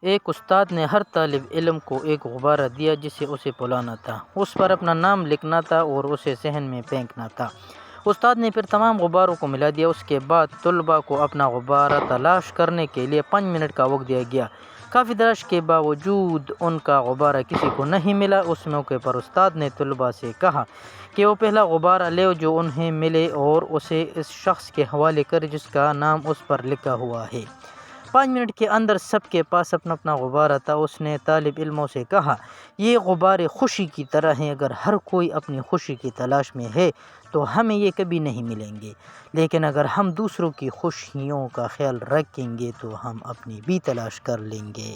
एक उस्ताद ने हर तालिब इल्म को एक गुब्बारा दिया जिसे उसे फुलाना था, उस पर अपना नाम लिखना था और उसे सहन में फेंकना था। उस्ताद ने फिर तमाम गुब्बारों को मिला दिया। उसके बाद तलबा को अपना गुब्बारा तलाश करने के लिए 5 मिनट का वक्त दिया गया। काफ़ी तलाश के बावजूद उनका गुब्बारा किसी को नहीं मिला। उस मौके पर उस्ताद ने तलबा से कहा कि वो पहला गुब्बारा ले जो उन्हें मिले और उसे इस शख्स के हवाले कर जिसका नाम उस पर लिखा हुआ है। 5 मिनट के अंदर सबके पास अपना अपना गुब्बारा था। उसने तालिब इल्मों से कहा, ये गुब्बारे खुशी की तरह हैं। अगर हर कोई अपनी खुशी की तलाश में है तो हमें ये कभी नहीं मिलेंगे, लेकिन अगर हम दूसरों की खुशियों का ख्याल रखेंगे तो हम अपनी भी तलाश कर लेंगे।